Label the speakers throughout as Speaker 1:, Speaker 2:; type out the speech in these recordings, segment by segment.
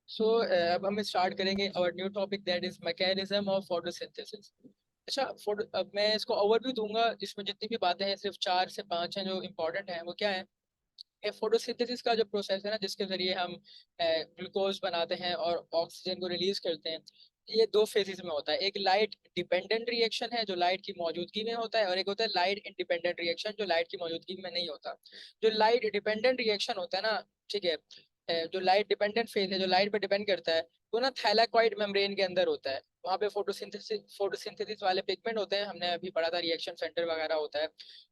Speaker 1: सो अब हम स्टार्ट करेंगे और new topic that is mechanism of photosynthesis. अच्छा, फोटो अब मैं इसको ओवरव्यू दूंगा, जिसमें जितनी भी बातें हैं सिर्फ 4 से 5 हैं जो इम्पोर्टेंट हैं। वो क्या है? ये फोटोसिंथेसिस का जो प्रोसेस है ना, जिसके जरिए हम ग्लूकोज बनाते हैं और ऑक्सीजन को रिलीज करते हैं, ये 2 फेजेस में होता है। एक लाइट डिपेंडेंट रिएक्शन है जो लाइट की मौजूदगी में होता है, और एक होता है लाइट इंडिपेंडेंट रिएक्शन जो लाइट की मौजूदगी में नहीं होता। जो लाइट डिपेंडेंट रिएक्शन होता है ना, ठीक है, जो लाइट डिपेंडेंट फेज है, जो लाइट पे डिपेंड करता है, वो ना थैलाकॉइड मेम्ब्रेन के अंदर होता है। वहाँ पे फोटोसिंथेसिस वाले पिगमेंट होते हैं, हमने अभी पढ़ा था रिएक्शन सेंटर वगैरह होता है,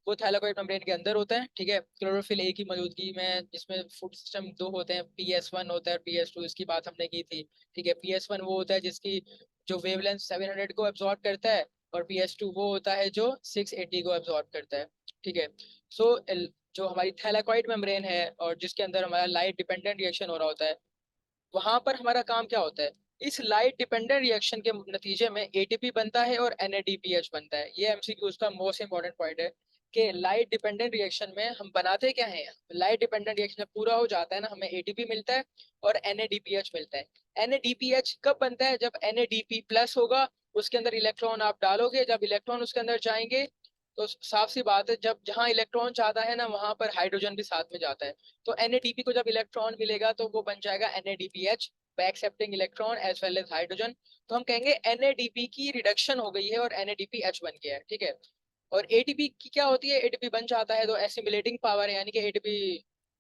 Speaker 1: वो थैलाकॉइड मेम्ब्रेन के अंदर होता है। ठीक है, क्लोरोफिल ए की मौजूदगी में, जिसमें फूड सिस्टम 2 होते हैं, PS1 होता है, PS2, इसकी बात हमने की थी। ठीक है, PS1 वो होता है जिसकी जो वेवलेंथ 700 को एब्जॉर्ब करता है, और PS2 वो होता है जो 680 को एब्जॉर्ब करता है। ठीक है, सो जो हमारी थैलाकॉइड मेम्ब्रेन है और जिसके अंदर हमारा लाइट डिपेंडेंट रिएक्शन हो रहा होता है, वहां पर हमारा काम क्या होता है? इस लाइट डिपेंडेंट रिएक्शन के नतीजे में एटीपी बनता है और NADPH बनता है। ये MCQ का मोस्ट इंपॉर्टेंट पॉइंट है कि लाइट डिपेंडेंट रिएक्शन में हम बनाते क्या हैं। लाइट डिपेंडेंट रिएक्शन पूरा हो जाता है ना, हमें एटीपी मिलता है और NADPH मिलता है। NADPH कब बनता है? जब NADP प्लस होगा, उसके अंदर इलेक्ट्रॉन आप डालोगे, जब इलेक्ट्रॉन उसके अंदर जाएंगे तो साफ सी बात है, जब जहां इलेक्ट्रॉन जाता है ना, वहां पर हाइड्रोजन भी साथ में जाता है। तो NADP को जब इलेक्ट्रॉन मिलेगा तो वो बन जाएगा NADPH, by accepting electron as well as hydrogen। तो हम कहेंगे NADP की रिडक्शन हो गई है और NADPH बन गया है। ठीक है, और ATP की क्या होती है? ATP बन जाता है तो एसिमिलेटिंग पावर है, यानी कि ATP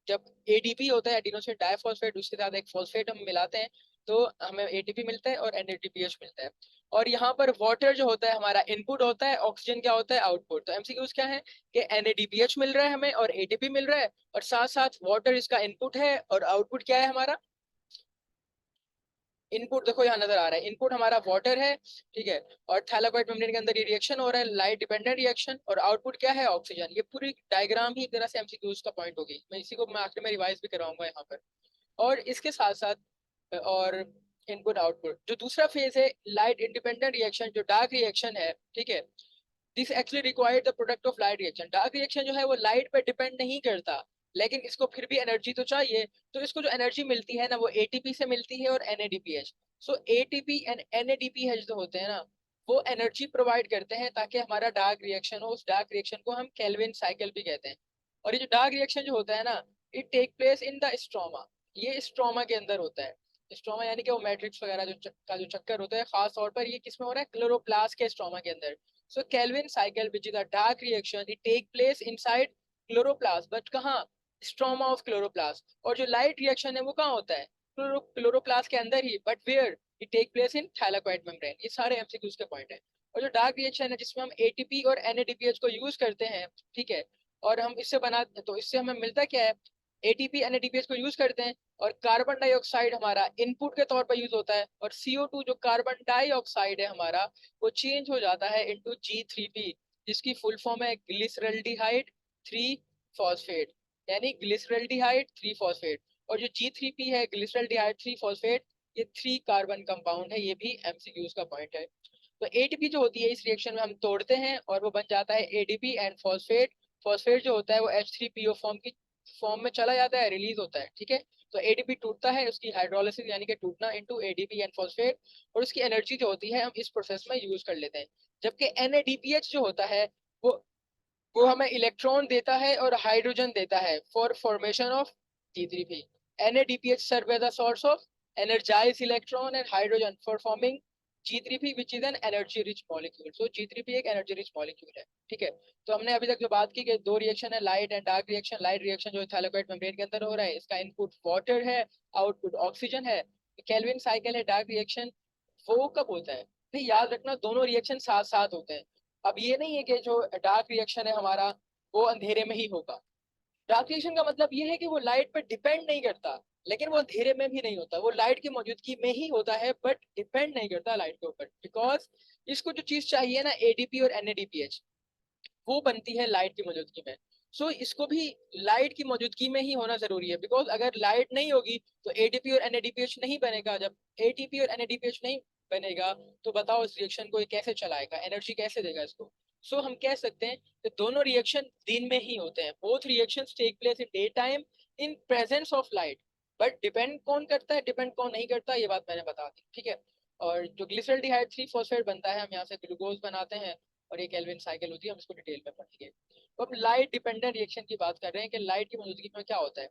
Speaker 1: जब ADP होता है, एडिनोसिन डाइफॉस्फेट, उसके साथ एक फॉस्फेट हम मिलाते हैं तो हमें ATP मिलता है और NADPH मिलता है। और यहाँ पर वाटर जो होता है हमारा इनपुट होता है, ऑक्सीजन क्या होता है? आउटपुट। तो MCQs क्या है कि NADPH मिल रहा है हमें और ATP मिल रहा है, और साथ साथ वाटर इसका इनपुट है, और आउटपुट क्या है हमारा? इनपुट देखो यहाँ नजर आ रहा है, इनपुट हमारा वाटर है। ठीक है, और थैलाकॉइड मेम्ब्रेन के अंदर ये रिएक्शन हो रहा है, लाइट डिपेंडेंट रिएक्शन, और आउटपुट क्या है? ऑक्सीजन। ये पूरी डायग्राम ही एक तरह से MCQs का पॉइंट होगी। मैं इसी को मैं आखिर में रिवाइज भी कराऊंगा यहाँ पर। और इसके साथ साथ और इनपुट आउटपुट जो दूसरा फेज है, लाइट इंडिपेंडेंट रिएक्शन, जो डार्क रिएक्शन है। ठीक है, this actually required the product of light reaction. Dark reaction जो है वो लाइट पर डिपेंड नहीं करता, लेकिन इसको फिर भी एनर्जी तो चाहिए। तो इसको जो एनर्जी मिलती है ना, वो ATP से मिलती है और NADPH। So ATP and NADPH जो होते हैं ना, वो एनर्जी प्रोवाइड करते हैं ताकि हमारा डार्क रिएक्शन हो। उस डार्क रिएक्शन को हम केल्विन साइकिल भी कहते हैं। और ये जो डार्क रिएक्शन जो होता है ना, it take place in the stroma. ये स्ट्रोमा के अंदर होता है। स्ट्रोमा यानी कि वो मैट्रिक्स वगैरह का जो चक्कर होता है, खास तौर पर ये किसमें हो रहा है? क्लोरोप्लास्ट के स्ट्रोमा के अंदर। So Kelvin cycle, which is a dark reaction, it take place inside chloroplast, but कहाँ? Stroma of chloroplast। और जो light reaction है वो कहाँ होता है? क्लोरोप्लास्ट के अंदर ही, but where? It take place in thylakoid membrane। ये सारे MCQs के पॉइंट है। और जो डार्क रिएक्शन है जिसमें हम ATP और NADPH को यूज करते हैं, ठीक है, और हम इससे बना, तो इससे हमें मिलता क्या है? ATP NADPH को यूज करते हैं, और कार्बन डाइऑक्साइड हमारा इनपुट के तौर पर यूज होता है, और CO2 जो कार्बन डाइऑक्साइड है हमारा, वो चेंज हो जाता है इनटू G3P, जिसकी फुल फॉर्म है ग्लिसरल्डिहाइड 3 फॉस्फेट, यानी ग्लिसरल्डिहाइड 3 फॉस्फेट। और जो G3P है, ग्लिसरल्डिहाइड 3 फॉस्फेट, ये 3 कार्बन कंपाउंड है। ये भी MCQs का पॉइंट है। तो ATP जो होती है इस रिएक्शन में हम तोड़ते हैं और वो बन जाता है ADP एंड फॉस्फेट। फॉस्फेट जो होता है वो H3PO फॉर्म में चला जाता है, रिलीज होता है। ठीक है, तो ADP टूटता है, उसकी हाइड्रोलिसिस यानी कि टूटना, इनटू ADP एंड फॉस्फेट, और उसकी एनर्जी जो होती है हम इस प्रोसेस में यूज कर लेते हैं। जबकि NADPH जो होता है वो वो हमें इलेक्ट्रॉन देता है और हाइड्रोजन देता है for formation of G3P। NADPH serve as a source of energized electron and hydrogen for forming G3P, which is an energy rich molecule। So G3P एक energy rich molecule है। ठीक है, तो हमने अभी तक जो बात की कि 2 रिएक्शन है, light and dark reaction. Light reaction जो थैलाकॉइड मेम्ब्रेन के अंदर हो रहा है, इसका इनपुट वाटर है, आउटपुट ऑक्सीजन है। केल्विन साइकिल है डार्क रिएक्शन। वो कब होता है? तो याद रखना, दोनों रिएक्शन साथ साथ होते हैं। अब ये नहीं है कि जो डार्क रिएक्शन है हमारा वो अंधेरे में ही होगा। डार्क रिएक्शन का मतलब ये है कि वो लाइट पर डिपेंड नहीं करता, लेकिन वो अंधेरे में भी नहीं होता। वो लाइट की मौजूदगी में ही होता है, बट डिपेंड नहीं करता लाइट के ऊपर, बिकॉज इसको जो चीज चाहिए ना, ADP और NADPH, वो बनती है लाइट की मौजूदगी में। इसको भी लाइट की मौजूदगी में ही होना जरूरी है, बिकॉज अगर लाइट नहीं होगी तो ADP और NADPH नहीं बनेगा। जब ATP और NADPH नहीं बनेगा तो बताओ इस रिएक्शन को ये कैसे चलाएगा, एनर्जी कैसे देगा इसको? हम कह सकते हैं कि दोनों रिएक्शन दिन में ही होते हैं। Both reactions take place in day time in presence of light. But depend कौन करता है, डिपेंड कौन नहीं करता, ये बात मैंने बता दी, ठीक है। और जो ग्लिसरॉल्डिहाइड 3 फॉस्फेट बनता है, हम यहाँ से ग्लूकोज बनाते हैं और ये केल्विन साइकिल होती है, हम इसको डिटेल में पढ़ेंगे। तो अब लाइट डिपेंडेंट रिएक्शन की बात कर रहे हैं कि लाइट की मौजूदगी में क्या होता है,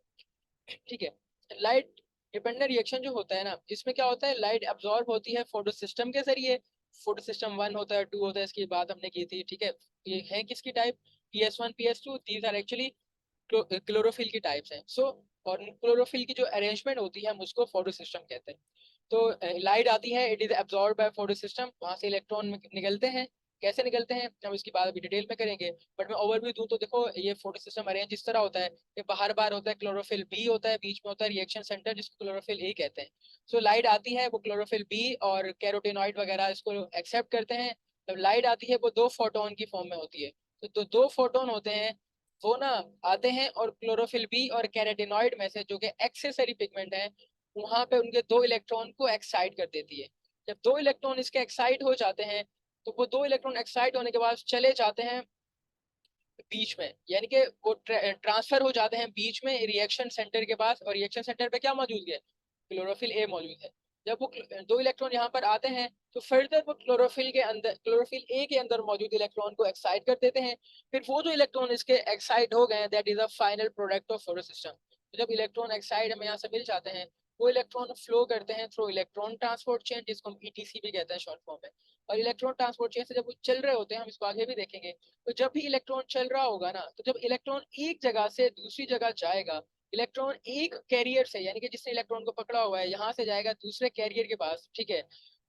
Speaker 1: ठीक है। लाइट डिपेंडेंट रिएक्शन जो होता है ना, इसमें क्या होता है, लाइट अब्जॉर्ब होती है फोटो सिस्टम के जरिए। फोटो सिस्टम 1 होता है, 2 होता है, इसकी बात हमने की थी, ठीक है। ये है किसकी type, PS1 PS2, these are actually chlorophyll की टाइप्स हैं। सो और क्लोरोफिल की जो अरेंजमेंट होती है हम उसको फोटो सिस्टम कहते हैं। तो लाइट आती है, it is absorb by photo system, वहां से इलेक्ट्रॉन निकलते हैं। कैसे निकलते हैं हम इसकी बात अभी डिटेल में करेंगे, बट मैं ओवरव्यू दूं तो देखो ये फोटो सिस्टम अरेंज इस तरह होता है कि बाहर बाहर होता है क्लोरोफिल बी होता है, बीच में होता है रिएक्शन सेंटर जिसको क्लोरोफिल ए कहते हैं। सो लाइट आती है, वो क्लोरोफिल बी और कैरोटीनॉइड वगैरह इसको एक्सेप्ट करते हैं। जब लाइट आती है वो 2 फोटोन की फॉर्म में होती है। तो 2 फोटोन होते हैं, वो ना आते हैं और क्लोरोफिल बी और कैरोटीनॉइड में से, जो कि एक्सेसरी पिगमेंट है, वहां पे उनके 2 इलेक्ट्रॉन को एक्साइट कर देती है। जब 2 इलेक्ट्रॉन इसके एक्साइट हो जाते हैं, तो वो 2 इलेक्ट्रॉन एक्साइट होने के बाद चले जाते हैं बीच में, यानी कि वो ट्रांसफर हो जाते हैं बीच में रिएक्शन सेंटर के पास। और रिएक्शन सेंटर पे क्या मौजूद है, क्लोरोफिल ए मौजूद है। जब वो 2 इलेक्ट्रॉन यहाँ पर आते हैं, तो फर्दर वो क्लोरोफिल के अंदर, क्लोरोफिल ए के अंदर मौजूद इलेक्ट्रॉन को एक्साइट कर देते हैं। फिर वो जो इलेक्ट्रॉन इसके एक्साइट हो गए, that is the final product of photo system. जब इलेक्ट्रॉन एक्साइट हमें यहाँ से मिल जाते हैं, वो इलेक्ट्रॉन फ्लो करते हैं थ्रू इलेक्ट्रॉन ट्रांसपोर्ट चेन, जिसको हम ETC भी कहते हैं शॉर्ट फॉर्म में। और इलेक्ट्रॉन ट्रांसपोर्ट चेन से जब वो चल रहे होते हैं, हम इसको आगे भी देखेंगे, तो जब भी इलेक्ट्रॉन चल रहा होगा ना, तो जब इलेक्ट्रॉन एक जगह से दूसरी जगह जाएगा, इलेक्ट्रॉन एक कैरियर से, यानी कि जिसने इलेक्ट्रॉन को पकड़ा हुआ है, यहाँ से जाएगा दूसरे कैरियर के पास, ठीक है।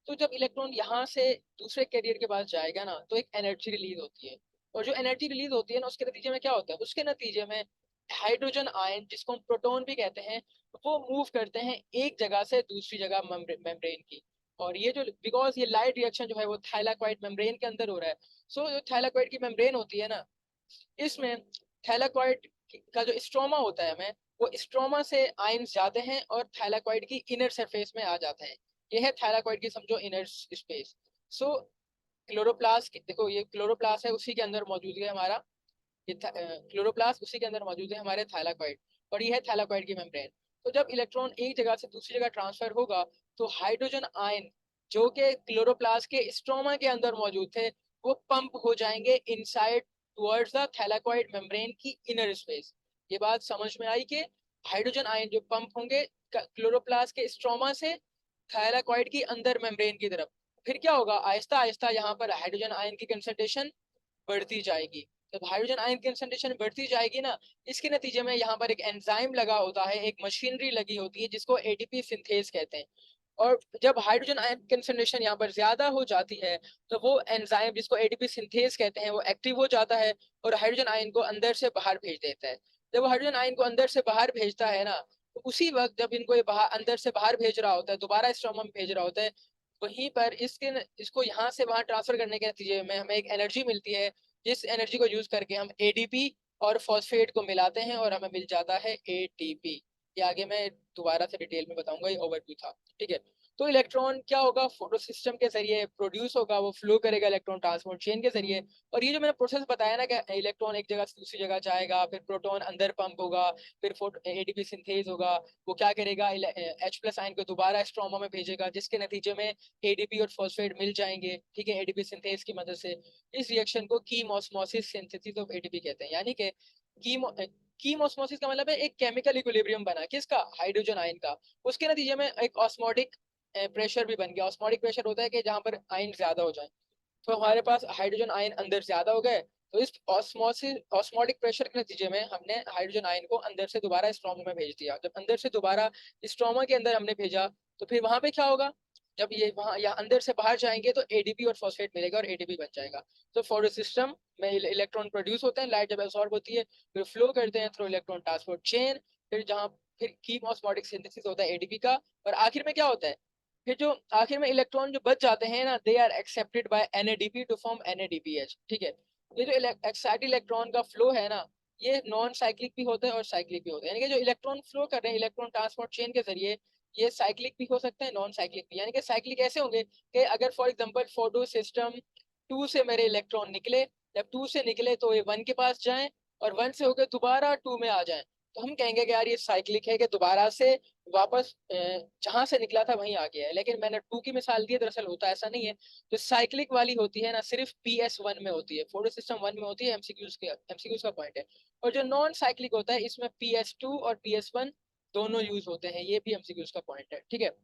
Speaker 1: तो जब इलेक्ट्रॉन यहाँ से दूसरे कैरियर के पास जाएगा ना, तो एक एनर्जी रिलीज होती है। और जो एनर्जी रिलीज होती है ना, उसके नतीजे में क्या होता है, उसके नतीजे में हाइड्रोजन आयन, जिसको हम प्रोटॉन भी कहते हैं, वो मूव करते हैं एक जगह से दूसरी जगह मेम्ब्रेन की। और ये जो, बिकॉज ये लाइट रिएक्शन जो है वो थाइलाकॉइड मेम्ब्रेन के अंदर हो रहा है। सो जो थाइलाकॉइड की मेम्ब्रेन होती है ना, इसमें थैलाकॉइड का जो स्ट्रोमा होता है, हमें वो स्ट्रोमा से आयंस जाते हैं और थैलाकॉइड की इनर सरफेस में आ जाते हैं। ये है थैलाकॉइड की समझो इनर स्पेस। सो क्लोरोप्लास्ट, देखो ये क्लोरोप्लास्ट है, उसी के अंदर मौजूद है हमारा ये क्लोरोप्लास्ट, उसी के अंदर मौजूद है हमारे थैलाकॉइड। और ये है थैलाकॉइड की मेम्ब्रेन। तो जब इलेक्ट्रॉन एक जगह से दूसरी जगह ट्रांसफर होगा, तो हाइड्रोजन आयन जो कि क्लोरोप्लास्ट के स्ट्रोमा के अंदर मौजूद थे, वो पंप हो जाएंगे inside towards the thylakoid membrane की इनर स्पेस। ये बात समझ में आई कि हाइड्रोजन आयन जो पंप होंगे क्लोरोप्लास्ट के स्ट्रोमा से थैलाकॉइड की अंदर मेम्ब्रेन की तरफ। फिर क्या होगा, आहिस्ता आहिस्ता यहाँ पर हाइड्रोजन आयन की कंसंट्रेशन बढ़ती जाएगी। जब हाइड्रोजन आयन कंसंट्रेशन बढ़ती जाएगी ना, इसके नतीजे में यहाँ पर एक एंजाइम लगा होता है, एक मशीनरी लगी होती है जिसको ATP सिंथेज कहते हैं। और जब हाइड्रोजन आयन कंसंट्रेशन यहाँ पर ज्यादा हो जाती है, तो वो एंजाइम जिसको ATP सिंथेज कहते हैं वो एक्टिव हो जाता है और हाइड्रोजन आयन को अंदर से बाहर भेज देता है। जब वो हाइड्रोजन आयन को अंदर से बाहर भेजता है ना, तो उसी वक्त जब इनको ये बाहर, अंदर से बाहर भेज रहा होता है, दोबारा स्ट्रोमा में भेज रहा होता है, वहीं पर इसको यहाँ से वहां ट्रांसफर करने के नतीजे में हमें एक एनर्जी मिलती है, जिस एनर्जी को यूज करके हम ADP और फॉस्फेट को मिलाते हैं और हमें मिल जाता है ATP। ये आगे मैं दोबारा से डिटेल में बताऊंगा, ये ओवरव्यू था, ठीक है। तो इलेक्ट्रॉन क्या होगा, फोटो सिस्टम के जरिए प्रोड्यूस होगा, वो फ्लो करेगा इलेक्ट्रॉन ट्रांसपोर्ट चेन के जरिए। और ये जो मैंने प्रोसेस बताया ना कि इलेक्ट्रॉन एक जगह से दूसरी जगह जाएगा, फिर प्रोटॉन अंदर पंप होगा, फिर ADP सिंथेज होगा, वो क्या करेगा, H+ आयन को दोबारा स्ट्रोमा में भेजेगा, जिसके नतीजे में ADP और फॉस्फेट मिल जाएंगे, ठीक है, ADP सिंथेज की मदद से। इस रिएक्शन को कीमोस्मोसिस सिंथेसिस ऑफ ATP कहते हैं। यानी कि कीमो कीमोस्मोसिस का मतलब है एक केमिकल इक्विलिब्रियम बना, किसका, हाइड्रोजन आयन का। उसके नतीजे में एक ऑस्मोटिक प्रेशर भी बन गया। ऑस्मोटिक प्रेशर होता है कि जहाँ पर आयन ज्यादा हो जाए, तो हमारे पास हाइड्रोजन आयन अंदर ज्यादा हो गए, तो इस ऑस्मोटिक प्रेशर के नतीजे में हमने हाइड्रोजन आयन को अंदर से दोबारा स्ट्रोमा में भेज दिया। जब अंदर से दोबारा स्ट्रोमा के अंदर हमने भेजा, तो फिर वहां पे क्या होगा, जब ये वहां या अंदर से बाहर जाएंगे तो ADP और फॉस्फेट मिलेगा और ATP बन जाएगा। तो फोटो सिस्टम में इलेक्ट्रॉन प्रोड्यूस होते हैं, लाइट जब एब्सॉर्ब होती है, फिर फ्लो करते हैं थ्रू इलेक्ट्रॉन ट्रांसपोर्ट चेन, फिर जहाँ फिर कीमोस्मोटिक सिंथेसिस होता है ADP का। और आखिर में क्या होता है, फिर जो आखिर में इलेक्ट्रॉन जो बच जाते हैं ना, they are accepted by NADP to form NADPH, ठीक है। ये जो एक्साइटेड इलेक्ट्रॉन का फ्लो है ना, ये नॉन साइक्लिक भी होता है और साइक्लिक भी होता है। यानी कि जो इलेक्ट्रॉन फ्लो कर रहे हैं इलेक्ट्रॉन ट्रांसपोर्ट चेन के जरिए, ये साइक्लिक भी हो सकते हैं, नॉन साइक्लिक भी। यानी कि साइक्लिक ऐसे होंगे कि अगर फॉर एग्जांपल फोटो सिस्टम 2 से मेरे इलेक्ट्रॉन निकले, जब 2 से निकले तो ये 1 के पास जाएं, और 1 से होकर दोबारा 2 में आ जाएं, तो हम कहेंगे कि यार ये साइक्लिक है कि दोबारा से वापस जहां से निकला था वहीं आ गया है। लेकिन मैंने 2 की मिसाल दी, दरअसल होता ऐसा नहीं है। जो साइक्लिक वाली होती है ना, सिर्फ PS1 में होती है, फोटो सिस्टम 1 में होती है। एमसीक्यूज का पॉइंट है। और जो नॉन साइक्लिक होता है, इसमें PS2 और PS1 दोनों यूज होते हैं। ये भी एमसीक्यूज का पॉइंट है, ठीक है।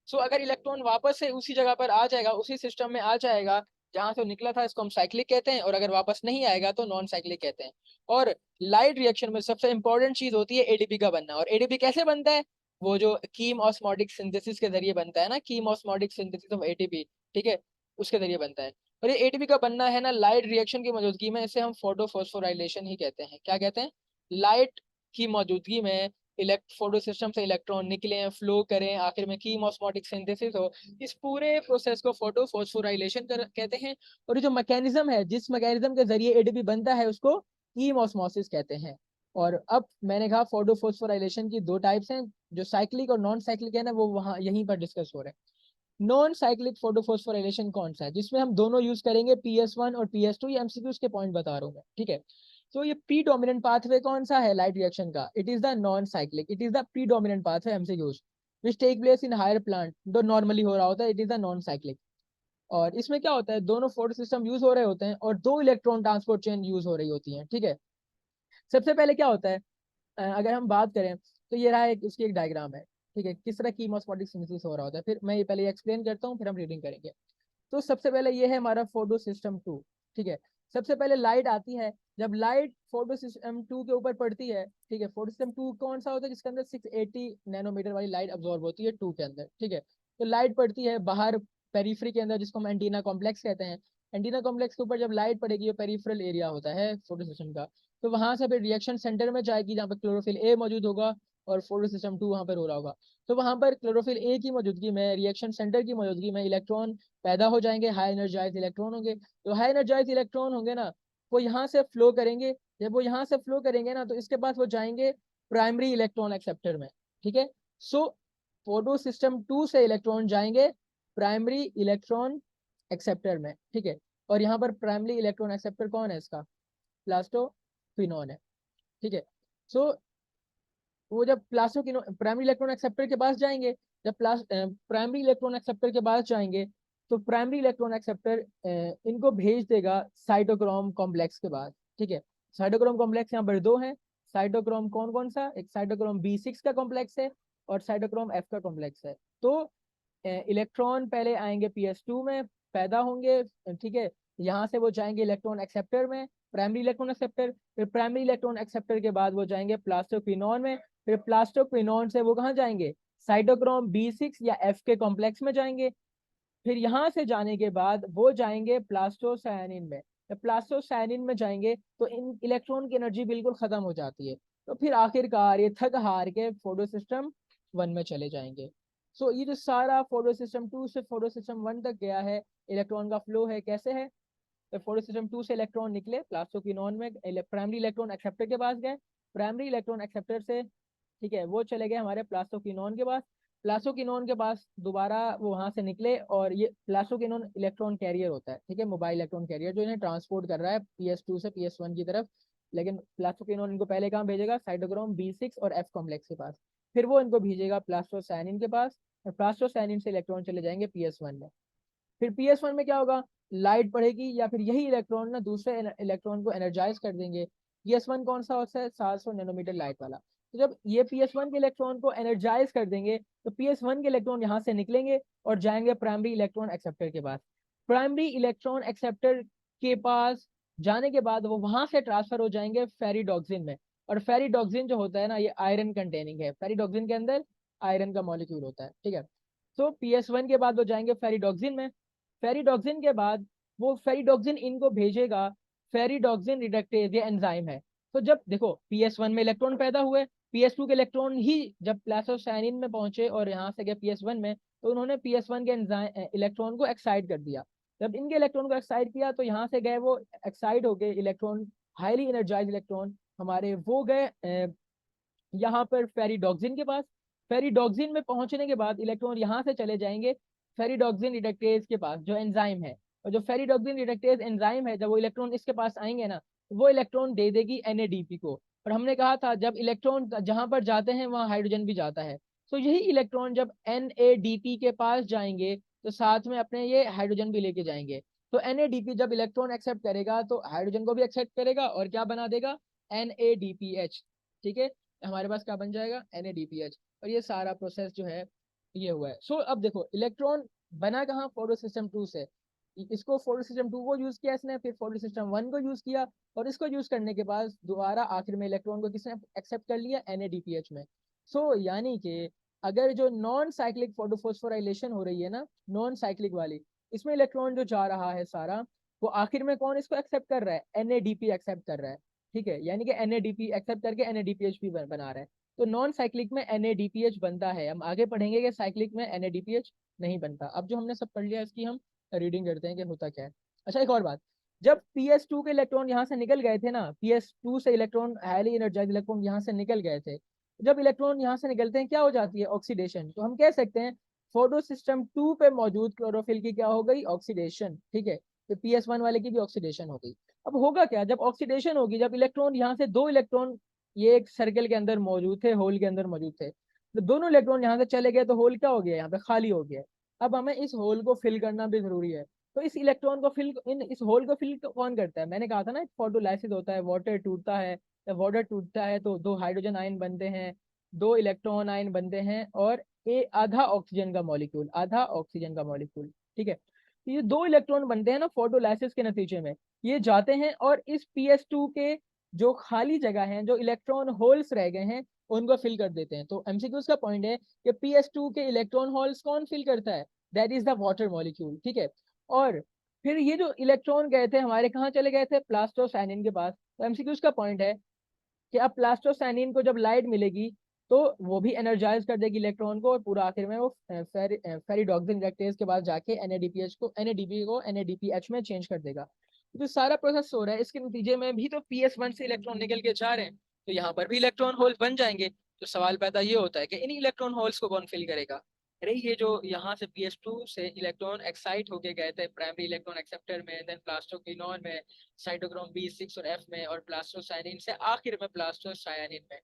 Speaker 1: सो अगर इलेक्ट्रॉन वापस से उसी जगह पर आ जाएगा, उसी सिस्टम में आ जाएगा जहां से निकला था, इसको हम साइक्लिक कहते हैं। और अगर वापस नहीं आएगा तो नॉन साइक्लिक कहते हैं। और लाइट रिएक्शन में सबसे इंपॉर्टेंट चीज होती है एडीपी का बनना। और एडीपी कैसे बनता है? वो जो कीम ऑस्मोटिक सिंथेसिस के जरिए बनता है ना, कीम ऑस्मोटिक सिंथेसिस ऑफ एटीपी, ठीक है, उसके जरिए बनता है। और ये एटीपी का बनना है ना लाइट रिएक्शन की मौजूदगी में, इसे हम फोटोफॉस्फोराइलेशन ही कहते हैं। क्या कहते हैं? लाइट की मौजूदगी में फोटो सिस्टम से इलेक्ट्रॉन निकले, फ्लो करें, आखिर में कीम ऑस्मोटिक सिंथेसिस हो, इस पूरे प्रोसेस को फोटो फोस्फोराइलेशन कहते हैं। और ये जो मैकेनिज्म है, जिस मैकेनिज्म के जरिए एडीपी बनता है, उसको कीम ऑस्मोसिस कहते हैं। और अब मैंने कहा फोटो फोस्फोराइलेशन की 2 टाइप्स हैं, जो साइक्लिक और नॉन साइक्लिक है ना, वो वहां यहीं पर डिस्कस हो रहे हैं। नॉन साइक्लिक फोटो फोस्फोराइलेशन कौन सा है? जिसमें हम दोनों यूज करेंगे, PS1 और PS2। ये एमसीक्यूज के पॉइंट बता रहा हूँ मैं, ठीक है। तो ये प्री डोमिनेंट पाथवे कौन सा है लाइट रिएक्शन का? It is the non cyclic, it is the predominant pathway MCQs which take place in higher plant. जो नॉर्मली हो रहा होता है, it is the non cyclic. और इसमें क्या होता है, दोनों फोटो सिस्टम यूज हो रहे होते हैं और 2 इलेक्ट्रॉन ट्रांसपोर्ट चेन यूज हो रही होती हैं, ठीक है। सबसे पहले क्या होता है, अगर हम बात करें तो ये रहा एक इसकी एक डायग्राम है, ठीक है, किस तरह कीमोस्मोटिक सिंथेसिस हो रहा होता है। फिर मैं ये पहले एक्सप्लेन करता हूँ, फिर हम रीडिंग करेंगे। तो सबसे पहले ये है हमारा फोटो सिस्टम 2, ठीक है। सबसे पहले लाइट आती है। जब लाइट फोटो सिस्टम 2 के ऊपर पड़ती है, ठीक है, फोटो सिस्टम 2 कौन सा होता है? जिसके अंदर 680 नैनोमीटर वाली लाइट अब्सॉर्ब होती है 2 के अंदर, ठीक है। तो लाइट पड़ती है बाहर पेरीफ्री के अंदर, जिसको हम एंटीना कॉम्प्लेक्स कहते हैं। एंटीना कॉम्प्लेक्स के ऊपर जब लाइट पड़ेगी, ये पेरिफेरल एरिया होता है फोटो सिस्टम का। तो वहां से फिर रिएक्शन सेंटर में जाएगी, जहाँ पर क्लोरोफिल ए मौजूद होगा और फोटो सिस्टम 2 वहां पर हो रहा होगा। तो वहां पर क्लोरोफिल ए की मौजूदगी में, रिएक्शन सेंटर की मौजूदगी में, इलेक्ट्रॉन पैदा हो जाएंगे, हाई एनर्जाइज इलेक्ट्रॉन होंगे। तो हाई एनर्जाइज इलेक्ट्रॉन होंगे ना, वो यहाँ से फ्लो करेंगे। जब वो यहाँ से फ्लो करेंगे ना, तो इसके बाद वो जाएंगे प्राइमरी इलेक्ट्रॉन एक्सेप्टर में, ठीक है। सो फोटो सिस्टम 2 से इलेक्ट्रॉन जाएंगे प्राइमरी इलेक्ट्रॉन एक्सेप्टर में, ठीक है। और यहाँ पर प्राइमरी इलेक्ट्रॉन एक्सेप्टर कौन है? इसका प्लास्टोक्विनोन है, ठीक है। सो वो जब प्लास्टोक्विनोन प्राइमरी इलेक्ट्रॉन एक्सेप्टर के पास जाएंगे, जब प्राइमरी इलेक्ट्रॉन एक्सेप्टर के पास जाएंगे, तो प्राइमरी इलेक्ट्रॉन एक्सेप्टर इनको भेज देगा साइटोक्रोम कॉम्प्लेक्स के पास, ठीक है। साइटोक्रोम कॉम्प्लेक्स यहाँ पर 2 है। साइटोक्रोम कौन कौन सा? एक साइटोक्रोम B6 का कॉम्प्लेक्स है और साइटोक्रोम F का कॉम्प्लेक्स है। तो इलेक्ट्रॉन पहले आएंगे PS2 में, पैदा होंगे, ठीक है। यहाँ से वो जाएंगे इलेक्ट्रॉन एक्सेप्टर में, प्राइमरी इलेक्ट्रॉन एक्सेप्टर। फिर प्राइमरी इलेक्ट्रॉन एक्सेप्टर के बाद वो जाएंगे प्लास्टोक्विनोन में। फिर प्लास्टोक्विनोन से वो कहाँ जाएंगे? साइटोक्रोम B6 या F के कॉम्प्लेक्स में जाएंगे। फिर यहाँ से जाने के बाद वो जाएंगे प्लास्टोसायनिन में। जब प्लास्टोसायनिन में जाएंगे तो इन इलेक्ट्रॉन की एनर्जी बिल्कुल खत्म हो जाती है। तो फिर आखिरकार ये थक हार के फोटो सिस्टम 1 में चले जाएंगे। सो ये जो सारा फोटो सिस्टम 2 से फोटो सिस्टम 1 तक गया है, इलेक्ट्रॉन का फ्लो है, कैसे है? तो फोटो सिस्टम 2 से इलेक्ट्रॉन निकले प्लास्टोक्विनोन में, प्राइमरी इलेक्ट्रॉन एक्सेप्टर के पास गए। प्राइमरी इलेक्ट्रॉन एक्सेप्टर से, ठीक है, वो चले गए हमारे प्लास्टोक्विनोन के पास। प्लास्टोक्विनोन के पास दोबारा वो वहां से निकले, और ये प्लास्टोक्विनोन इलेक्ट्रॉन कैरियर होता है, ठीक है, मोबाइल इलेक्ट्रॉन कैरियर, जो इन्हें ट्रांसपोर्ट कर रहा है PS2 से PS1 की तरफ। लेकिन प्लास्टोक्विनोन इनको पहले कहाँ भेजेगा? साइटोक्रोम B6 और F कॉम्प्लेक्स के पास। फिर वो इनको भेजेगा प्लास्टोसायनिन के पास, और प्लास्टोसायनिन से इलेक्ट्रॉन चले जाएंगे PS1 में। फिर PS1 में क्या होगा? लाइट पड़ेगी, या फिर यही इलेक्ट्रॉन ना दूसरे इलेक्ट्रॉन को एनर्जाइज कर देंगे। PS1 कौन सा होता है? 700 नैनोमीटर लाइट वाला। तो जब ये PS1 के इलेक्ट्रॉन को एनर्जाइज कर देंगे, तो PS1 के इलेक्ट्रॉन यहाँ से निकलेंगे और जाएंगे प्राइमरी इलेक्ट्रॉन एक्सेप्टर के पास। प्राइमरी इलेक्ट्रॉन एक्सेप्टर के पास जाने के बाद वो वहां से ट्रांसफर हो जाएंगे फेरिडोक्सिन में। और फेरिडोक्सिन जो होता है ना, ये आयरन कंटेनिंग है। फेरिडोक्सिन के अंदर आयरन का मॉलिक्यूल होता है, ठीक है। तो PS1 के बाद वो जाएंगे फेरिडोक्सिन में। फेरिडोक्सिन के बाद वो फेरिडोक्सिन इनको भेजेगा फेरिडोक्सिन रिडक्टेज, ये एंजाइम है। तो जब देखो PS1 में इलेक्ट्रॉन पैदा हुए, PS2 के इलेक्ट्रॉन ही जब प्लास्टोसायनिन में पहुंचे और यहाँ से गए PS1 में, तो उन्होंने PS1 के इलेक्ट्रॉन को एक्साइट कर दिया। जब इनके इलेक्ट्रॉन को एक्साइट किया, तो यहाँ से गए वो एक्साइट हो गए इलेक्ट्रॉन, हाईली एनर्जाइज इलेक्ट्रॉन हमारे, वो गए यहाँ पर फेरिडोक्सिन के पास। फेरिडोक्सिन में पहुंचने के बाद इलेक्ट्रॉन यहाँ से चले जाएंगे फेरिडोक्सिन रिडक्टेज के पास, जो एंजाइम है। और जो फेरिडोक्सिन रिडक्टेज एंजाइम है, जब वो इलेक्ट्रॉन इसके पास आएंगे ना, तो वो इलेक्ट्रॉन दे देगी NADP को। और हमने कहा था जब इलेक्ट्रॉन जहां पर जाते हैं वहां हाइड्रोजन भी जाता है। तो यही इलेक्ट्रॉन जब NADP के पास जाएंगे तो साथ में अपने ये हाइड्रोजन भी लेके जाएंगे। तो NADP जब इलेक्ट्रॉन एक्सेप्ट करेगा तो हाइड्रोजन को भी एक्सेप्ट करेगा और क्या बना देगा, NADPH। ठीक है, हमारे पास क्या बन जाएगा, NADPH। और ये सारा प्रोसेस जो है ये हुआ है। सो अब देखो इलेक्ट्रॉन बना कहाँ, फोटो सिस्टम 2 से। इसको फोटो सिस्टम 2 को यूज किया इसने, फिर फोटो सिस्टम 1 को यूज किया, और इसको यूज करने के बाद दोबारा आखिर में इलेक्ट्रॉन को किसने एक्सेप्ट कर लिया, NADPH में। सो यानी कि अगर जो नॉन साइक्लिक फोटोफोस्फोराइलेशन हो रही है ना, नॉन साइक्लिक वाली, इसमें इलेक्ट्रॉन जो जा रहा है सारा, वो आखिर में कौन इसको एक्सेप्ट कर रहा है, NADP एक्सेप्ट कर रहा है। ठीक है, यानी कि NADP एक्सेप्ट करके NADPH भी बना रहा है। तो नॉन साइक्लिक में NADPH बनता है, हम आगे पढ़ेंगे कि साइक्लिक में NADPH नहीं बनता। अब जो हमने सब पढ़ लिया इसकी हम रीडिंग करते हैं कि होता क्या है। अच्छा एक और बात, जब PS2 के इलेक्ट्रॉन यहाँ से निकल गए थे ना, PS2 से इलेक्ट्रॉन, हाईली एनर्जाइज्ड इलेक्ट्रॉन यहाँ से निकल गए थे, जब इलेक्ट्रॉन यहाँ से निकलते हैं क्या हो जाती है, ऑक्सीडेशन। तो हम कह सकते हैं फोटो सिस्टम 2 पे मौजूद क्लोरोफिल की क्या हो गई, ऑक्सीडेशन। ठीक है, तो PS1 वाले की भी ऑक्सीडेशन हो गई। अब होगा क्या, जब ऑक्सीडेशन होगी, जब इलेक्ट्रॉन यहाँ से दो इलेक्ट्रॉन ये एक सर्कल के अंदर मौजूद थे, होल के अंदर मौजूद थे, तो दोनों इलेक्ट्रॉन यहाँ से चले गए तो होल क्या हो गया, यहाँ पे खाली हो गया। अब हमें इस होल को फिल करना भी जरूरी है। तो इस इलेक्ट्रॉन को फिल, इस होल को फिल कौन करता है, मैंने कहा था ना फोटोलाइसिस होता है, वाटर टूटता है। जब वाटर टूटता है तो दो हाइड्रोजन आयन बनते हैं, दो इलेक्ट्रॉन आयन बनते हैं, और आधा ऑक्सीजन का मॉलिक्यूल, आधा ऑक्सीजन का मॉलिक्यूल। ठीक है, तो ये दो इलेक्ट्रॉन बनते हैं ना फोटोलाइसिस के नतीजे में, ये जाते हैं और इस PS2 के जो खाली जगह है, जो इलेक्ट्रॉन होल्स रह गए हैं, उनको फिल कर देते हैं। तो MCQ का पॉइंट है कि PS2 के इलेक्ट्रॉन होल्स कौन फिल करता है, that is the water molecule. ठीक है, और फिर ये जो इलेक्ट्रॉन गए थे हमारे कहाँ चले गए थे, प्लास्टोसाइनिन के पास। तो MCQ का पॉइंट है कि अब प्लास्टोसाइनिन को जब लाइट मिलेगी तो वो भी एनर्जाइज कर देगी इलेक्ट्रॉन को, और पूरा आखिर में वो फेरिडोक्सिन रिडक्टेज के बाद जाके NADPH को, NADP को NADPH में चेंज कर देगा। तो सारा प्रोसेस हो रहा है, इसके नतीजे में भी तो PS1 से इलेक्ट्रॉन निकल के जा रहे हैं, तो यहाँ पर भी इलेक्ट्रॉन होल बन जाएंगे। तो सवाल पैदा ये होता है कि इन इलेक्ट्रॉन होल्स को कौन फिल करेगा। अरे ये जो यहाँ से PS2 से इलेक्ट्रॉन एक्साइट होके गए थे प्राइमरी इलेक्ट्रॉन एक्सेप्टर में, देन प्लास्टोक्विनोन में, साइटोक्रोम B6 और F में, और प्लास्टोसाइनिन से आखिर में प्लास्टोसायानिन में।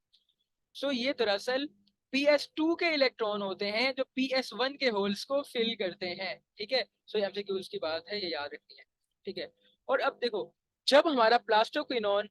Speaker 1: सो ये दरअसल PS2 के इलेक्ट्रॉन होते हैं जो PS1 के होल्स को फिल करते हैं। ठीक है, सो MCQs की बात है, ये याद रखनी है। ठीक है, और अब देखो जब हमारा प्लास्टोक्विनोन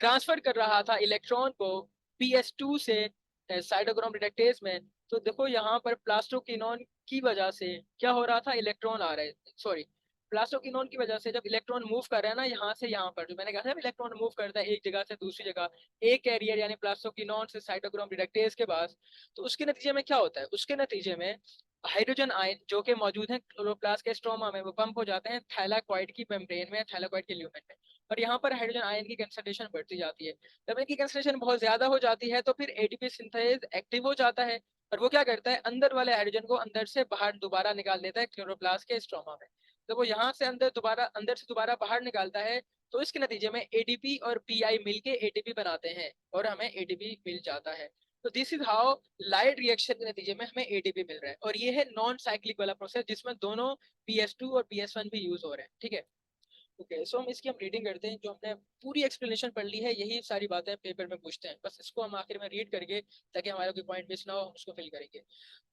Speaker 1: ट्रांसफर कर रहा था इलेक्ट्रॉन को PS2 से साइटोक्रोम रिडक्टेज में, तो देखो यहाँ पर प्लास्टोक्विनोन की वजह से क्या हो रहा था, इलेक्ट्रॉन आ रहे, सॉरी, प्लास्टोक्विनोन की वजह से जब इलेक्ट्रॉन मूव कर रहा है ना यहाँ से यहाँ पर, जो मैंने कहा था इलेक्ट्रॉन मूव करता है एक जगह से दूसरी जगह, एक कैरियर यानी प्लास्टोक्विनोन से साइटोक्रोम रिडक्टेज के पास, तो उसके नतीजे में क्या होता है, उसके नतीजे में हाइड्रोजन आयन जो कि मौजूद हैं क्लोरोप्लास्ट के स्ट्रोमा में, वो पंप हो जाते हैं थैलाकॉइड की मेम्ब्रेन में, थैलाकॉइड के ल्यूमेन में, और यहाँ पर हाइड्रोजन आयन की कंसंट्रेशन बढ़ती जाती है। जब इनकी कंसंट्रेशन बहुत ज्यादा हो जाती है तो फिर ATP सिंथेज एक्टिव हो जाता है, और वो क्या करता है, अंदर वाले हाइड्रोजन को अंदर से बाहर दोबारा निकाल देता है क्लोरोप्लास्ट के स्ट्रोमा में। तो वो यहाँ से अंदर से दोबारा बाहर निकालता है, तो इसके नतीजे में ADP और PI मिलके ATP बनाते हैं, और हमें ATP मिल जाता है। तो this is how light reaction के नतीजे में हमें ATP मिल रहा है, और ये है नॉन साइक्लिक वाला प्रोसेस जिसमें दोनों PS2 और PS1 भी यूज हो रहे हैं। ठीक है, ओके, सो हम इसकी हम रीडिंग करते हैं, जो हमने पूरी एक्सप्लेनेशन पढ़ ली है, यही सारी बातें पेपर में पूछते हैं, बस इसको हम आखिर में रीड करके, ताकि हमारा कोई पॉइंट मिस ना हो, हम उसको फिल करेंगे।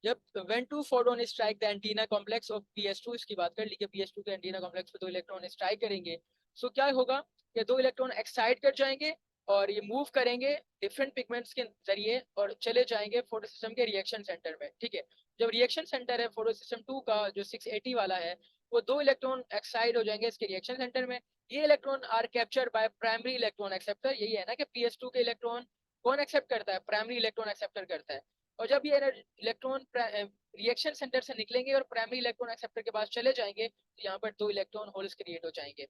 Speaker 1: जब when two photon strike the antenna complex of PS2, इसकी बात कर ली कि PS2 के एंटीना कॉम्प्लेक्स पे दो इलेक्ट्रॉन स्ट्राइक करेंगे, सो क्या होगा कि दो इलेक्ट्रॉन एक्साइट कर जाएंगे और ये मूव करेंगे डिफरेंट पिगमेंट्स के जरिए और चले जाएंगे फोटो सिस्टम के रिएक्शन सेंटर में। ठीक है, जब रिएक्शन सेंटर है फोटो सिस्टम 2 का जो 680 वाला है, वो दो इलेक्ट्रॉन एक्साइड हो जाएंगे इसके रिएक्शन सेंटर में। ये electron are capture by primary electron acceptor, यही है ना कि PS2 के इलेक्ट्रॉन कौन एक्सेप्ट करता है, प्राइमरी इलेक्ट्रॉन एक्सेप्टर करता है। और जब ये इलेक्ट्रॉन रिएक्शन सेंटर से निकलेंगे और प्राइमरी इलेक्ट्रॉन एक्सेप्टर के पास चले जाएंगे, तो यहाँ पर दो इलेक्ट्रॉन होल्स क्रिएट हो जाएंगे।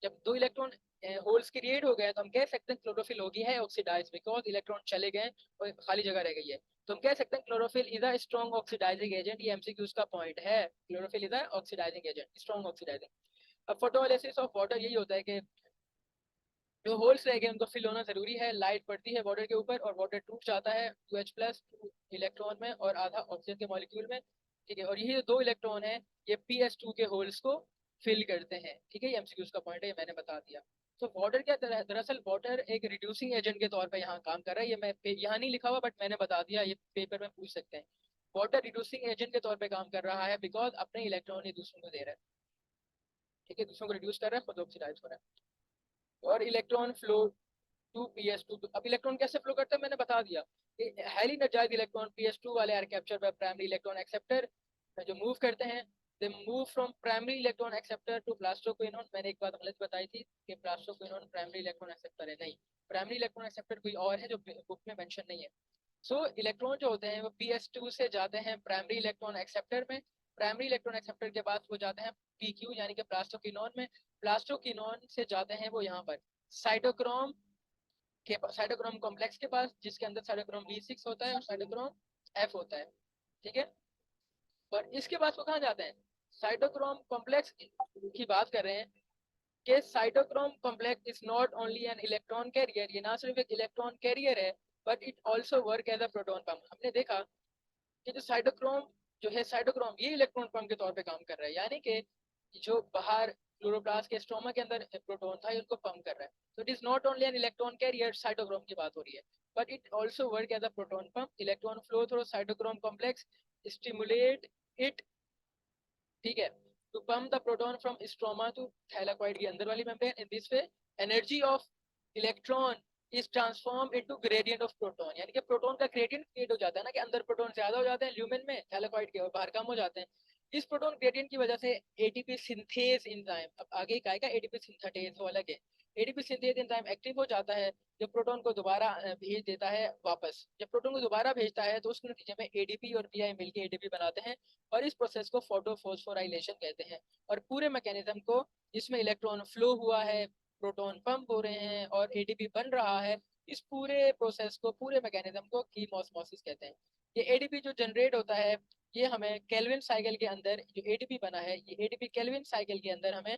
Speaker 1: जब दो इलेक्ट्रॉन होल्स क्रिएट हो गए तो हम कह सकते हैं क्लोरोफिल होगी है ऑक्सीडाइज, बिकॉज इलेक्ट्रॉन चले गए और खाली जगह रह गई है। तो हम कह सकते हैं chlorophyll is a strong oxidising agent, ये MCQs का पॉइंट है, chlorophyll is a oxidising agent, strong oxidising. अब फोटोलिसिस ऑफ वाटर यही होता है कि जो होल्स रह गए उनको फिल होना जरूरी है, लाइट पड़ती है वाटर के ऊपर और वाटर टूट जाता है 2H+ इलेक्ट्रॉन में और आधा ऑक्सीजन के मॉलिक्यूल में। ठीक है, और यही जो दो इलेक्ट्रॉन है ये PS2 के होल्स को फिल करते हैं। ठीक है, ये MCQs का पॉइंट है, मैंने बता दिया। तो वाटर क्या दरअसल वाटर एक रिड्यूसिंग एजेंट के तौर पे यहाँ काम कर रहा है। ये मैं यहाँ नहीं लिखा हुआ बट मैंने बता दिया, ये पेपर में पूछ सकते हैं। वाटर रिड्यूसिंग एजेंट के तौर पे काम कर रहा है बिकॉज अपने इलेक्ट्रॉन ही दूसरों को दे रहा है, ठीक है, दूसरों को रिड्यूस कर रहा है, खुद ऑक्सीडाइज हो रहा है। और इलेक्ट्रॉन फ्लो टू PS2। अब इलेक्ट्रॉन कैसे फ्लो करता है मैंने बता दिया। हाईली एनर्जाइज्ड इलेक्ट्रॉन PS2 वाले are capture by primary electron acceptor, जो मूव करते हैं। They move from primary electron acceptor to plastoquinone. मैंने एक बात गलत बताई थी कि प्लास्टोक्विनोन प्राइमरी इलेक्ट्रॉन एक्सेप्टर है, नहीं, प्राइमरी इलेक्ट्रॉन एक्सेप्टर कोई और है जो बुक में मेंशन नहीं है। सो इलेक्ट्रॉन जो होते हैं वो PS2 से जाते हैं प्राइमरी इलेक्ट्रॉन एक्सेप्टर में। प्राइमरी इलेक्ट्रॉन एक्सेप्टर के बाद वो जाते हैं PQ यानी कि प्लास्टोक्विनोन में। प्लास्टोक्विनोन से जाते हैं वो यहाँ पर साइटोक्रोम के साइटोक्रोम कॉम्प्लेक्स के पास, जिसके अंदर साइटोक्रोम B6 होता है और साइटोक्रोम F होता है, ठीक है। और इसके बाद वो कहाँ जाते हैं, साइटोक्रोम कॉम्प्लेक्स की बात कर रहे हैं कि cytochrome complex is not only an electron carrier, ये ना सिर्फ एक इलेक्ट्रॉन कैरियर है but it also work as a proton pump. हमने देखा कि जो साइटोक्रोम जो है, साइटोक्रोम ये इलेक्ट्रॉन पंप के तौर पे काम कर रहा है, यानी कि जो बाहर क्लोरोप्लास्ट के स्ट्रोमा के अंदर प्रोटॉन था उनको पंप कर रहा है। तो it is not only an electron carrier, cytochrome की बात हो रही है, but it also work as a proton pump. Electron flow through cytochrome complex stimulate it, ठीक है, to pump the proton from stroma to thylakoid की अंदर वाली membrane. In this way energy of electron is transform into gradient of proton, यानी कि proton का gradient create हो जाता है ना, कि अंदर प्रोटॉन ज्यादा हो जाते हैं ल्यूमेन में थैलाकोइड के और बाहर कम हो जाते हैं। इस प्रोटॉन ग्रेडियंट की वजह से एटीपी सिंथेज एंजाइम, अब आगे का आएगा एटीपी सिंथेज, वो अलग है। एटीपी सिंथेज एंजाइम एक्टिव हो जाता है, जो प्रोटॉन को दोबारा भेज देता है वापस। जब प्रोटॉन को दोबारा भेजता है तो उसके नतीजे में एडीपी और पीआई मिलकर एटीपी बनाते हैं, और इस प्रोसेस को फोटोफॉस्फोराइलेशन कहते हैं। और पूरे मैकेनिज्म को, जिसमें इलेक्ट्रॉन फ्लो हुआ है, प्रोटॉन पंप हो रहे हैं और एटीपी बन रहा है, इस पूरे प्रोसेस को, पूरे मैकेनिज्म को कीमोस्मोसिस कहते हैं। ये एटीपी जो जनरेट होता है, ये हमें केल्विन साइकिल के अंदर जो एटीपी बना है, ये एटीपी केल्विन साइकिल के अंदर हमें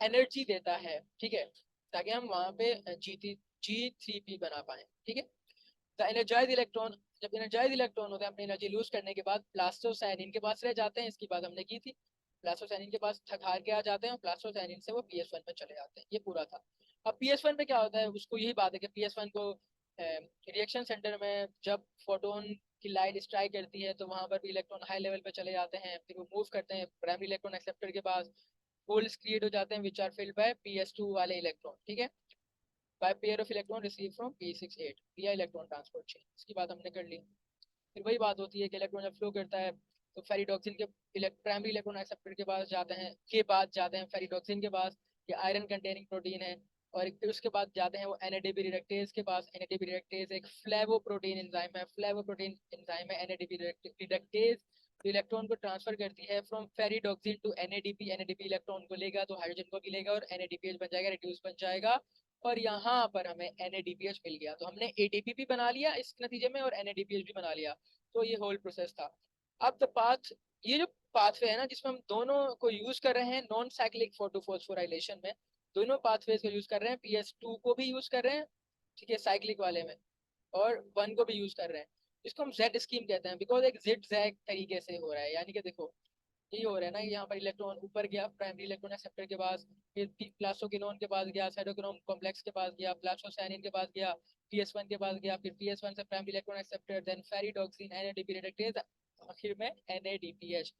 Speaker 1: एनर्जी देता है, ठीक है, ताकि हम वहां पे G3P बना पाए, ठीक है। द एनर्जाइज इलेक्ट्रॉन, जब एनर्जाइज इलेक्ट्रॉन होते हैं अपनी एनर्जी लूज करने के बाद प्लास्टोसाइनिन के पास रह जाते हैं, इसकी बात हमने की थी। प्लास्टोसाइनिन के पास थक हार के आ जाते हैं और प्लास्टोसाइनिन से वो PS1 में चले जाते हैं, ये पूरा था। अब PS1 में क्या होता है, उसको यही बात है कि PS1 को रिएक्शन सेंटर में जब फोटोन की लाइट स्ट्राइक करती है तो वहां पर भी इलेक्ट्रॉन हाई लेवल पे चले जाते हैं, फिर वो मूव करते हैं प्राइमरी इलेक्ट्रॉन एक्सेप्टर के पास। होल्स क्रिएट हो जाते हैं which are filled by PS2 वाले इलेक्ट्रॉन, ठीक है, by pair of electron receive from P68 या इलेक्ट्रॉन ट्रांसपोर्ट चेन, इसकी बात हमने कर ली। फिर वही बात होती है कि इलेक्ट्रॉन जब फ्लो करता है तो फेरिडॉक्सिन के प्राइमरी इलेक्ट्रॉन एक्सेप्टर के पास जाते हैं, फेरिडॉक्सिन के पास, ये आयरन कंटेनिंग प्रोटीन है। और फिर उसके बाद जाते हैं वो NADP रिडक्टेज के पास। NADP रिडक्टेज एक फ्लेवोप्रोटीन एंजाइम है, फ्लेवोप्रोटीन एंजाइम है NADP रिडक्टेज, तो इलेक्ट्रॉन को ट्रांसफर करती है from ferredoxin to NADP। NADP electron को लेगा तो हाइड्रोजन को भी लेगा और NADPH बन जाएगा, रिड्यूस बन जाएगा, और यहाँ पर हमें NADPH मिल गया, तो हमने ATP भी बना लिया इस नतीजे में और NADPH भी बना लिया। तो ये होल प्रोसेस था। अब द पाथ, ये जो पाथवे है ना जिसमें हम दोनों को यूज कर रहे हैं नॉन साइक्लिक फोटोफॉस्फोराइलेशन में, दोनों पाथवेज को यूज कर रहे हैं, PS2 को भी यूज कर रहे हैं, ठीक है, साइक्लिक वाले में, और 1 को भी यूज कर रहे हैं। इसको हम जेड स्कीम कहते हैं बिकॉज एक जिग जैग तरीके से हो रहा है, यानी कि देखो यही हो रहा है ना, यहाँ पर इलेक्ट्रॉन ऊपर गया प्राइमरी इलेक्ट्रॉन एक्सेप्टर के पास, फिर प्लास्टोक्विनोन के पास गया, साइटोक्रोम कॉम्प्लेक्स के पास गया, प्लास्टोसाइनिन के पास गया, PS1 के पास गया, फिर PS1 से primary electron acceptor, then ferredoxin, NADP reductase, आखिर में NADPH।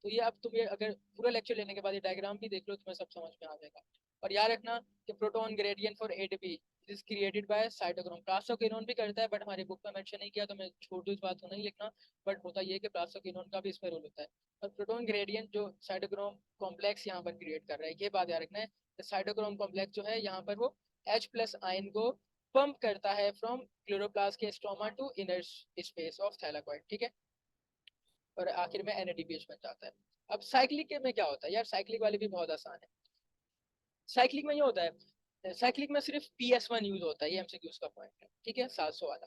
Speaker 1: तो ये अब तुम ये अगर पूरा लेक्चर लेने के बाद ये डायग्राम भी देख लो तुम्हें सब समझ में आ जाएगा। और याद रखना कि proton gradient for ATP is created by cytochrome. Plastoquinone भी करता है बट हमारी बुक में मेंशन नहीं किया, तो मैं छोड़ दूँ इस बात को नहीं लिखना, बट होता ये कि प्लास्टोक्विनोन का भी इसमें रोल होता है। और प्रोटॉन ग्रेडियंट जो साइटोक्रोम कॉम्प्लेक्स यहाँ पर क्रिएट कर रहा है, ये बात याद रखना है। साइटोक्रोम कॉम्प्लेक्स जो है यहाँ पर वो H+ आयन को पंप करता है फ्रॉम क्लोरोप्लास्ट के stroma to inner space of thylakoid, ठीक है, और आखिर में NADPH बन जाता है। अब साइक्लिक में क्या होता है यार, साइक्लिक वाले भी बहुत आसान है। साइक्लिक में ये होता है, साइक्लिक में सिर्फ PS1 यूज होता है, ये MCQs का पॉइंट है, ठीक है, 700 वाला।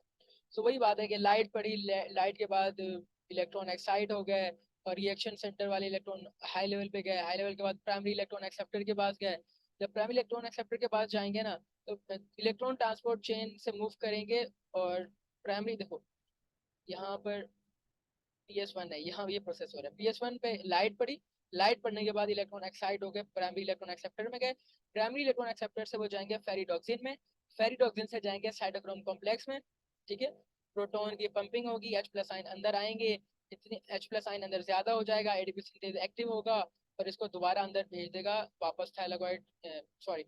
Speaker 1: तो वही बात है कि लाइट पड़ी, लाइट के बाद इलेक्ट्रॉन एक्साइट हो गए और रिएक्शन सेंटर वाले इलेक्ट्रॉन हाई लेवल पे गए, हाई लेवल के बाद प्राइमरी इलेक्ट्रॉन एक्सेप्टर के पास गए। जब प्राइमरी इलेक्ट्रॉन एक्सेप्टर के पास जाएंगे ना तो इलेक्ट्रॉन ट्रांसपोर्ट चेन से मूव करेंगे, और प्राइमरी देखो यहाँ पर PS1 है, यहाँ ये प्रोसेस हो रहा है, PS1 पे लाइट पड़ी, लाइट पड़ने के बाद इलेक्ट्रॉन एक्साइट हो गए, प्राइमरी इलेक्ट्रॉन एक्सेप्टर में गए, प्राइमरी इलेक्ट्रॉन एक्सेप्टर से वो जाएंगे फेरिडोक्सिन में, फेरिडोक्सिन से जाएंगे साइटोक्रोम कॉम्प्लेक्स में, ठीक है। प्रोटॉन की पंपिंग होगी, H+ आयन अंदर आएंगे, इतनी H+ आयन अंदर ज्यादा हो जाएगा, एडीपी सिंथेज एक्टिव होगा और इसको दोबारा अंदर भेज देगा वापस थाइलाकॉइड सॉरी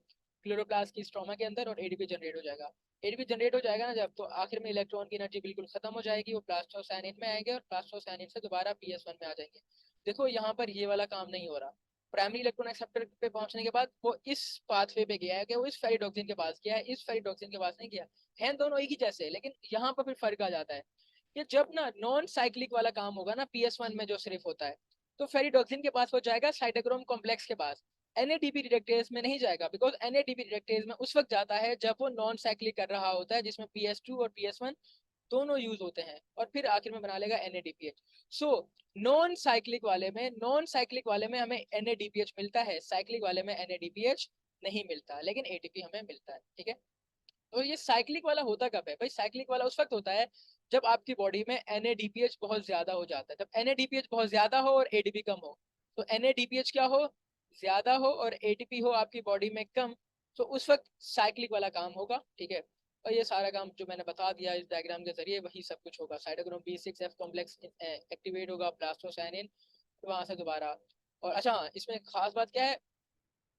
Speaker 1: क्लोरोप्लास्ट की स्ट्रोमा के अंदर, और एडीपी जनरेट हो जाएगा। एडीपी जनरेट हो जाएगा ना जब, तो आखिर में इलेक्ट्रॉन की एनर्जी बिल्कुल खत्म हो जाएगी, वो प्लास्टोसायनिन में आएंगे और प्लास्टोसायनिन से दोबारा PS1 में आ जाएंगे। देखो यहाँ पर ये वाला काम नहीं हो रहा। प्राइमरी इलेक्ट्रॉन एक्सेप्टर पे पहुंचने के बाद वो इस पाथवे पे गया है कि वो इस फेरिडोक्सिन के पास गया है, इस फेरिडोक्सिन के पास नहीं गया है। दोनों एक ही जैसे है, लेकिन यहाँ पर फिर फर्क आ जाता है कि जब ना नॉन साइक्लिक वाला काम होगा ना PS1 में जो सिर्फ होता है, तो फेरिडोक्सिन के पास वो जाएगा साइटोक्रोम कॉम्प्लेक्स के पास, NADP रिडक्टेज में नहीं जाएगा, बिकॉज NADP रिडक्टेज में उस वक्त जाता है जब वो नॉन साइक्लिक कर रहा होता है, जिसमें PS2 और PS1 दोनों यूज होते हैं, और फिर आखिर में बना लेगा NADPH। सो नॉन साइक्लिक वाले में हमें NADPH मिलता है, साइक्लिक वाले में NADPH नहीं मिलता, लेकिन ATP हमें मिलता है, ठीक है। तो ये साइक्लिक वाला होता कब है भाई? साइक्लिक वाला उस वक्त होता है जब आपकी बॉडी में NADPH बहुत ज्यादा हो जाता है। जब NADPH बहुत ज्यादा हो और ADP कम हो, तो NADPH क्या हो, ज्यादा हो, और ATP हो आपकी बॉडी में कम, तो उस वक्त साइक्लिक वाला काम होगा, ठीक है। और ये सारा काम जो मैंने बता दिया इस डायग्राम के जरिए वही सब कुछ होगा। साइटोक्रोम B6F कॉम्प्लेक्स एक्टिवेट होगा, प्लास्टोसायनिन वहां से दोबारा। और अच्छा इसमें खास बात क्या है,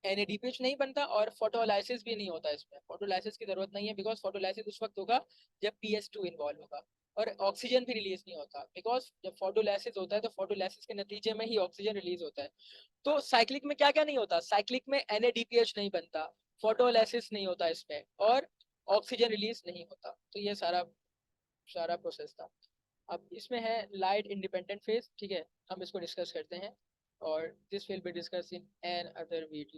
Speaker 1: NADPH नहीं बनता और फोटोलाइसिस भी नहीं होता। इसमें फोटोलाइसिस की जरूरत नहीं है, बिकॉज फोटोलाइसिस उस वक्त होगा जब PS2 इन्वॉल्व होगा, और ऑक्सीजन भी रिलीज नहीं होता, बिकॉज जब फोटोलाइसिस होता है तो फोटोलाइसिस के नतीजे में ही ऑक्सीजन रिलीज होता है। तो साइक्लिक में क्या क्या नहीं होता? साइक्लिक में NADPH नहीं बनता, फोटोलाइसिस नहीं होता इसमें, और ऑक्सीजन रिलीज नहीं होता। तो ये सारा सारा प्रोसेस था। अब इसमें है लाइट इंडिपेंडेंट फेज, ठीक है, हम इसको डिस्कस करते हैं, और this will be discuss in an other video.